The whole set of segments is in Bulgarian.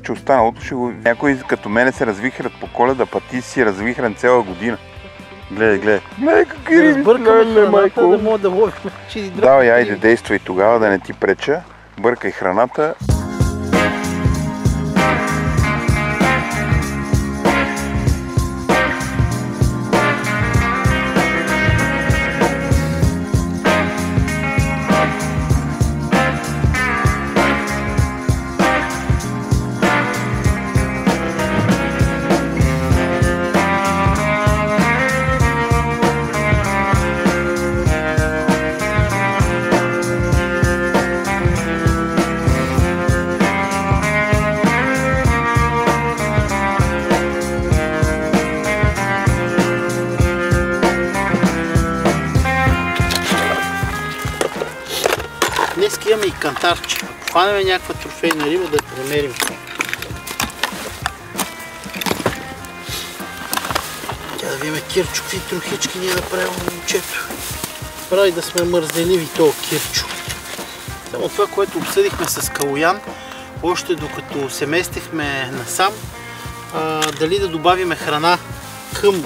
обаче останалото ще го... Някои като мене се развихрят по Коледа, па ти си развихран цяла година. Гледай, гледай. Гледай какви риби. Разбъркаме храната, да мога да ловим. Давай, айде, действай тогава, да не ти преча. Бъркай храната. Днес имаме и кантарче. Ако хванем някаква трофейна риба, да я премерим. Тя да видим Кирчо, какви трохички ни е направил момчето. Прави да сме мързеливи този Кирчо. Само това, което обсъдихме с Калоян, още докато се местихме насам, дали да добавиме храна към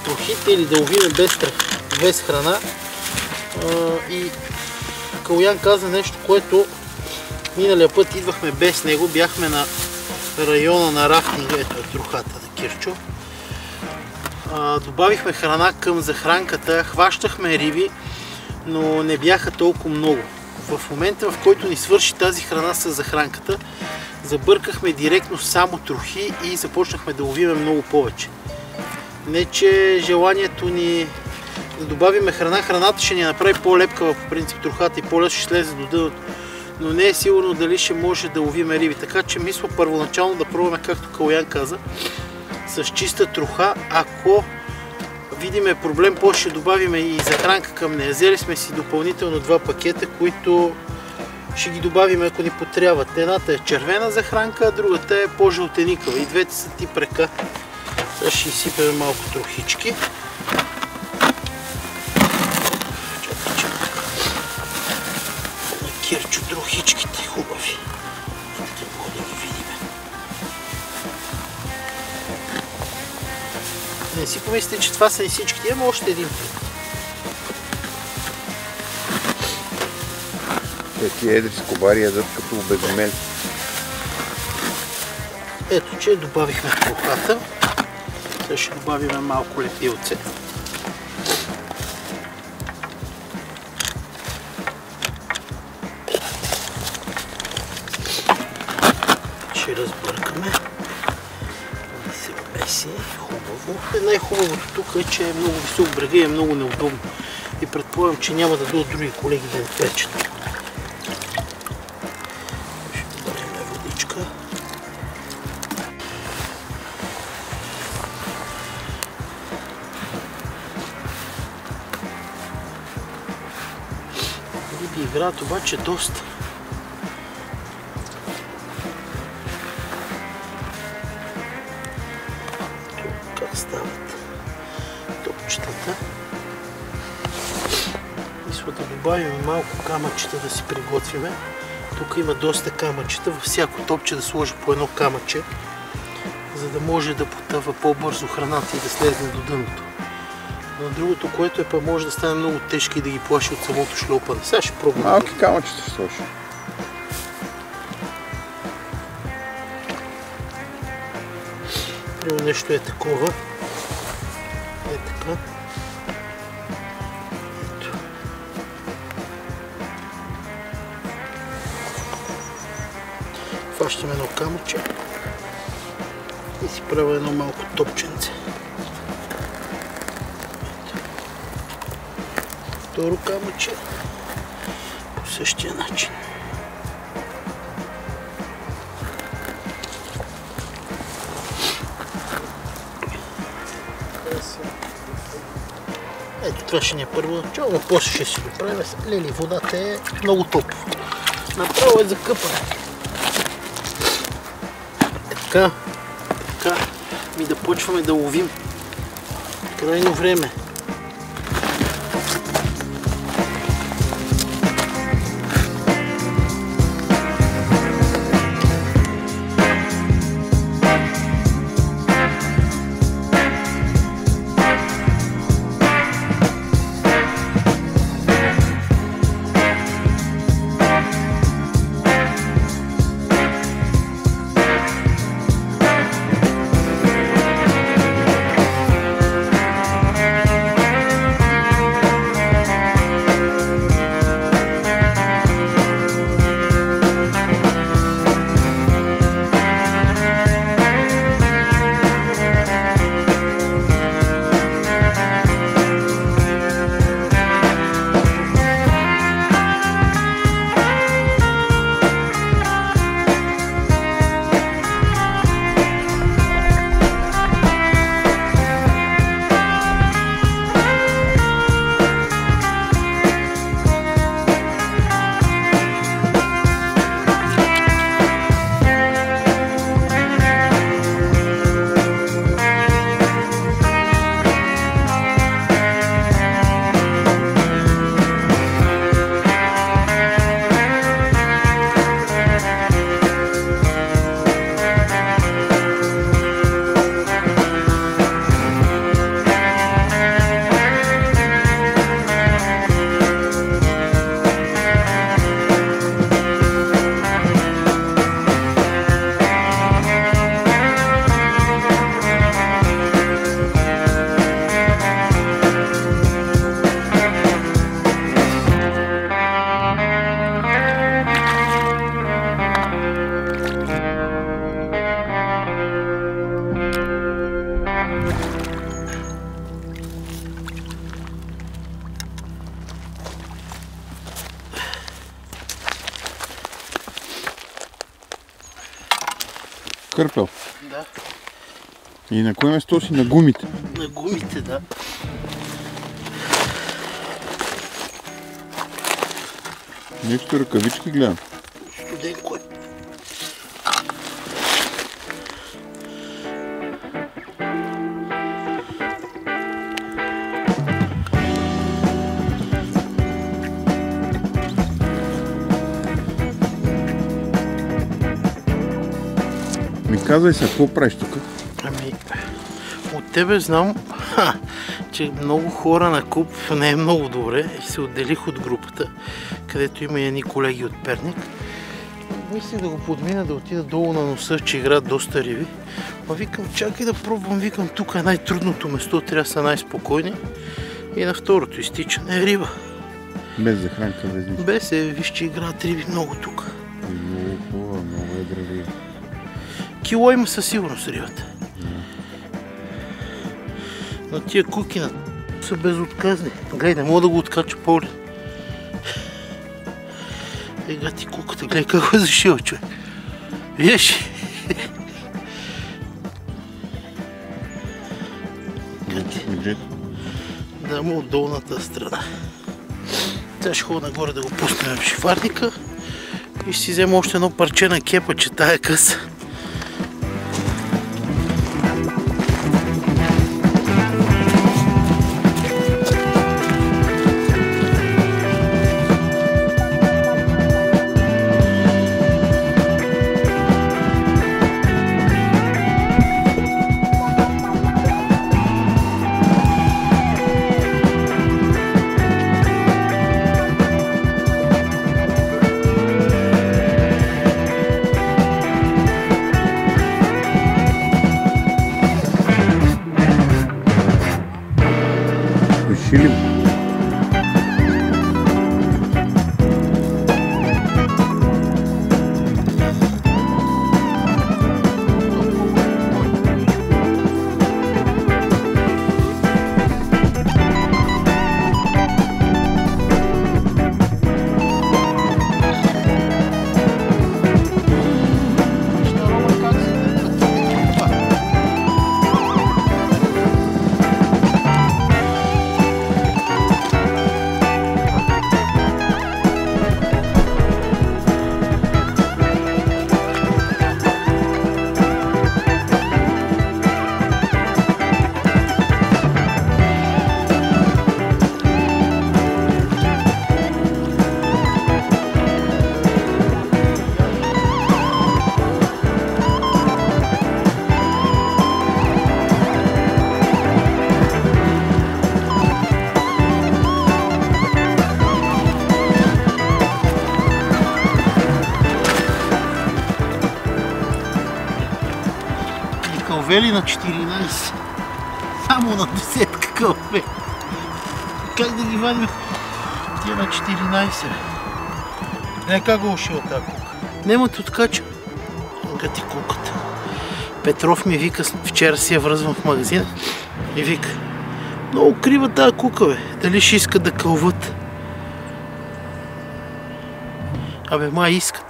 трохите или да ловиме без храна. И Калоян каза нещо, което миналия път идвахме без него, бяхме на района на рафтинга, ето е трохата на Кирчо. Добавихме храна към захранката, хващахме риби, но не бяха толкова много. В момента, в който ни свърши тази храна с захранката, забъркахме директно само трохи и започнахме да ловиме много повече. Не, че желанието ни да добавиме храна, храната ще ни направи по-лепкава по принцип трохата и по-лесно ще слезе до дъното, но не е сигурно дали ще може да ловиме риби, така че мисля първоначално да пробваме, както Калоян каза, с чиста троха. Ако видиме проблем, после ще добавиме и захранка към нея. Взели сме си допълнително 2 пакета, които ще ги добавим, ако ни потрябват. Едната е червена захранка, а другата е по-жълтеникава. И двете са тип река. Сега ще изсипем малко трохички. На Кирчо трохичките хубави. Ще мога да ги видим. Не си помислите, че това са и всичките. Имаме още един път. Тези едри скобари ядат като обезумели. Ето, че добавихме трохата. Сега ще добавим малко лепилце. Ще разбъркаме. Да се меси хубаво. Най-хубавото тук е, че е много висок брега и е много неудобно. И предполагам, че няма да дойдат други колеги да ни пречат. Ще добавим водичка. Риби играят обаче доста. Как стават топчетата. Мисля да добавим малко камъчета да си приготвиме. Тук има доста камъчета. Във всяко топче да сложи по едно камъче, за да може да потъва по-бързо храната и да слезе до дъното. Но другото, което е, може да стане много тежко и да ги плаши от самото шлопане. Сега ще пробвам. Малки камъчета ще сложи. Друго нещо е такова. Е така. Ето. Хващам едно камъче и си правя едно малко топченце. Второ камъче по същия начин. Ето, това ще ни е първо начало, но после ще си го правим. Лели, водата е много топла. Направо е за къпане. Така, ми да почваме да ловим. Крайно време. Кърпел. Да. И на кое место си? На гумите? На гумите, да. Нещо ръкавички гледам. Студенко е. Ми казвай се, какво правиш тук? Ами, от тебе знам, че много хора на куп не е много добре и се отделих от групата, където има и едни колеги от Перник. Мислих да го подмина, да отида долу на носа, че играят доста риби. Ма викам, чакай да пробвам, викам, тук е най-трудното место, трябва да са най-спокойни. И на второто изтичане е риба. Без захранка, без нищо. Без виж, че играят риби много тук. Много хубава, много едра риба. Кило има със сигурност рибата. Но тия куки са безотказни. Гледай, не мога да го откача по-лен. Ега ти куката, гледай как е зашил, човек. Виж? Да, му от долната страна. Сега ще ходя нагоре да го пуснем в шифарника и ще си взема още едно парче на кепа, че тая къса. Филип. Кълвели на 14. Само на десетка кълвели. Как да ги вадим тия на 14? Не, как го ушил тази кука? Немат откача. Ега ти куката. Петров ми вика, вчера си я връзвам в магазина и вика: много крива тази кука, бе. Дали ще искат да кълват? Абе, май искат.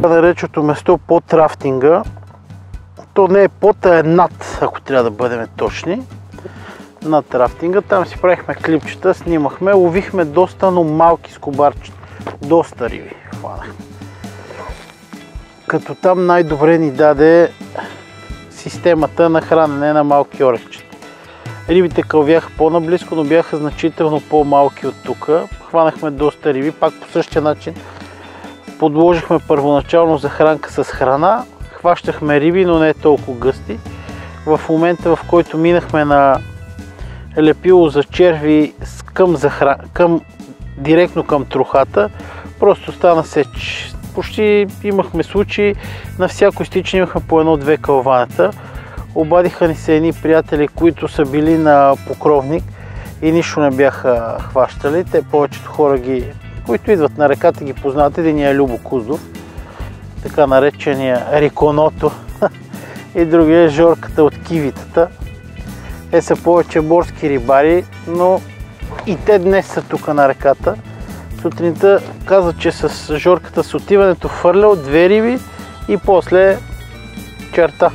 Нареченото место под рафтинга, то не е под, а е над, ако трябва да бъдем точни. Над рафтинга, там си правихме клипчета, снимахме, ловихме доста, но малки скобарчета, доста риби хванахме. Като там най-добре ни даде системата на хранене на малки орехчета. Рибите кълвяха по-наблизко, но бяха значително по-малки от тук. Хванахме доста риби, пак по същия начин. Подложихме първоначално захранка с храна, хващахме риби, но не толкова гъсти. В момента, в който минахме на лепило за черви директно към трохата, просто стана сеч. Почти имахме случаи, на всяко изтичане имахме по едно-две кълванета. Обадиха ни се едни приятели, които са били на покровник и нищо не бяха хващали. Те повечето хора, които идват на реката, ги познават. Единия е Любо Куздов, така наречения Риконото, и другия е Жорката от Кивитата. Те са повече морски рибари, но и те днес са тук на реката. Сутринта каза, че с Жорката с отиването фърлял 2 риби и после черта.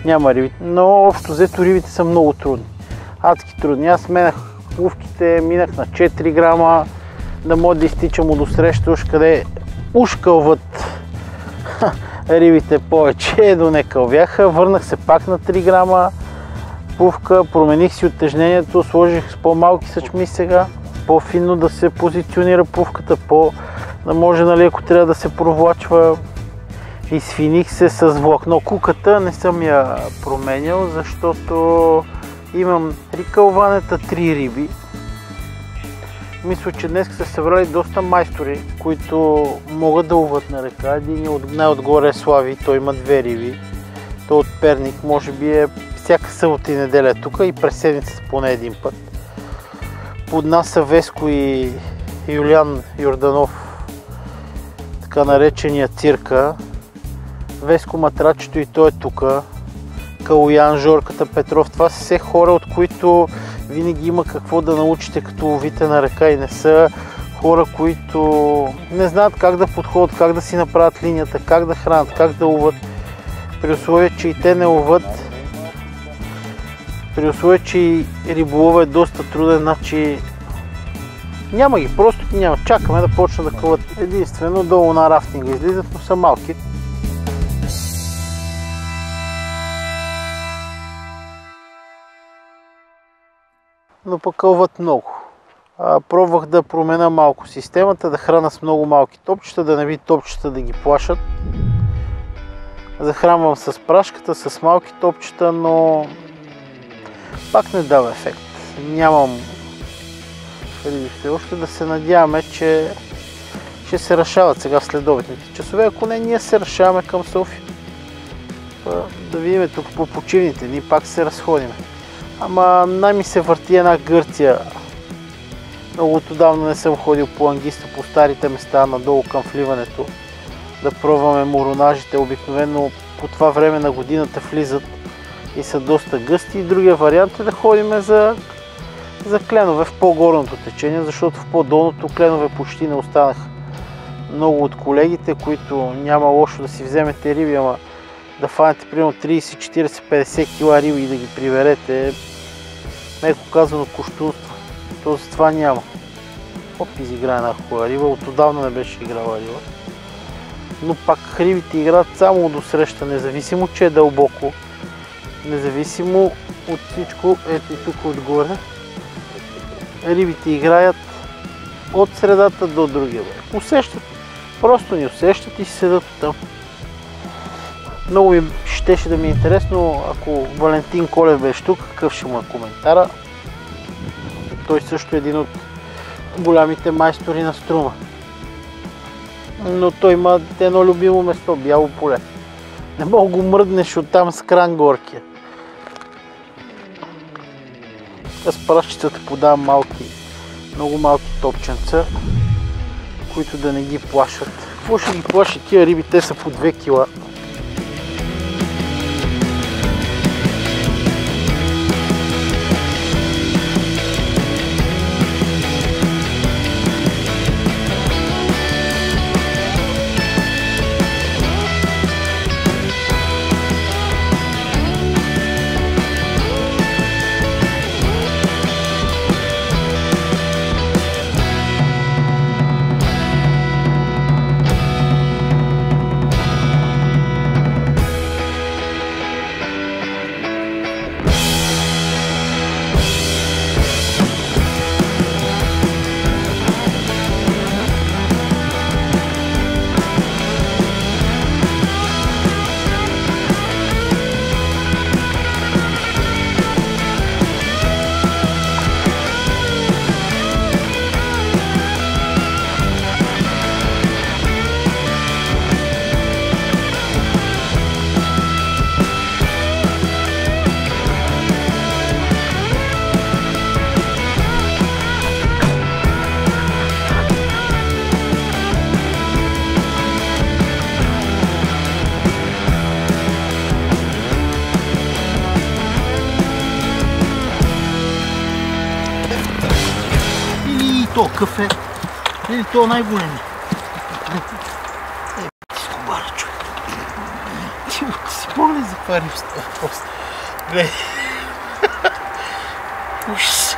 Няма риби. Но общо взето рибите са много трудни. Адски трудни. Аз сменах лувките, минах на 4 грама, да мога да изтичам от досреща, къде ушкълват рибите повече, до не кълвяха. Върнах се пак на 3 грама пувка, промених си оттежнението, сложих с по-малки съчми сега, по-финно да се позиционира пувката, да може, нали, ако трябва да се провлачва. Изфиних се с влакно. Куката не съм я променял, защото имам 3 кълванета, 3 риби. Мисля, че днес са събрали доста майстори, които могат да ловят на река. Един най-отгоре е Слави, той има 2 риби. Той от Перник, може би е всяка събота и неделя тук и през седмицата поне един път. Под нас са Веско и Юлиан Йорданов, така наречения Цирка. Веско Матрачето и той е тук. Калоян, Жорката, Петров. Това са все хора, от които винаги има какво да научите, като ловите на река, и не са хора, които не знаят как да подходят, как да си направят линията, как да хранят, как да ловят. При условие, че и те не ловят, при условие, че и риболова е доста труден, значи няма ги, просто ги няма. Чакаме да почнат да кълват. Единствено долу на рафтинга излизат, но са малки. Но пък кълват много. Пробвах да променя малко системата, да храна с много малки топчета, да не би топчета да ги плашат. Захранвам с прашката, с малки топчета, но пак не дава ефект. Нямам риби все още. Да се надяваме, че ще се решават сега в следобедните часове. Ако не, ние се решаваме към София. Да видим тук по почивните дни, пак се разходим. Ама най-ми се върти една Гърция. Много отдавна не съм ходил по Ангиста, по старите места, надолу към вливането. Да пробваме моронажите. Обикновено по това време на годината влизат и са доста гъсти. И другия вариант е да ходим за кленове в по-горното течение, защото в по-долното кленове почти не останаха. Много от колегите, които няма лошо да си вземете риби, ама да фанете примерно 30, 40, 50 кг риби и да ги приберете, меко казано кощунство. То за това няма. Оп, изигра една хубава риба, отдавна не беше играла риба. Но пак рибите играят само до среща, независимо, че е дълбоко. Независимо от всичко, ето и тук отгоре. Рибите играят от средата до другия бряг. Усещат, просто ни усещат и седат там. Много ми щеше да ми е интересно, ако Валентин Колев беше тук, какъв ще му е коментара. Той също е един от голямите майстори на Струма. Но той има едно любимо место, Бяло поле. Не мога го мръднеш оттам с кран горкия. С прашчицата подавам малки, много малки топченца, които да не ги плашат. Какво ще ги плашат тия риби? Те са по 2 кила. то кафе. Или то е най-големия. Ти си кобара, човек. Ти си поглед за това рибство. Гледай. Ужас.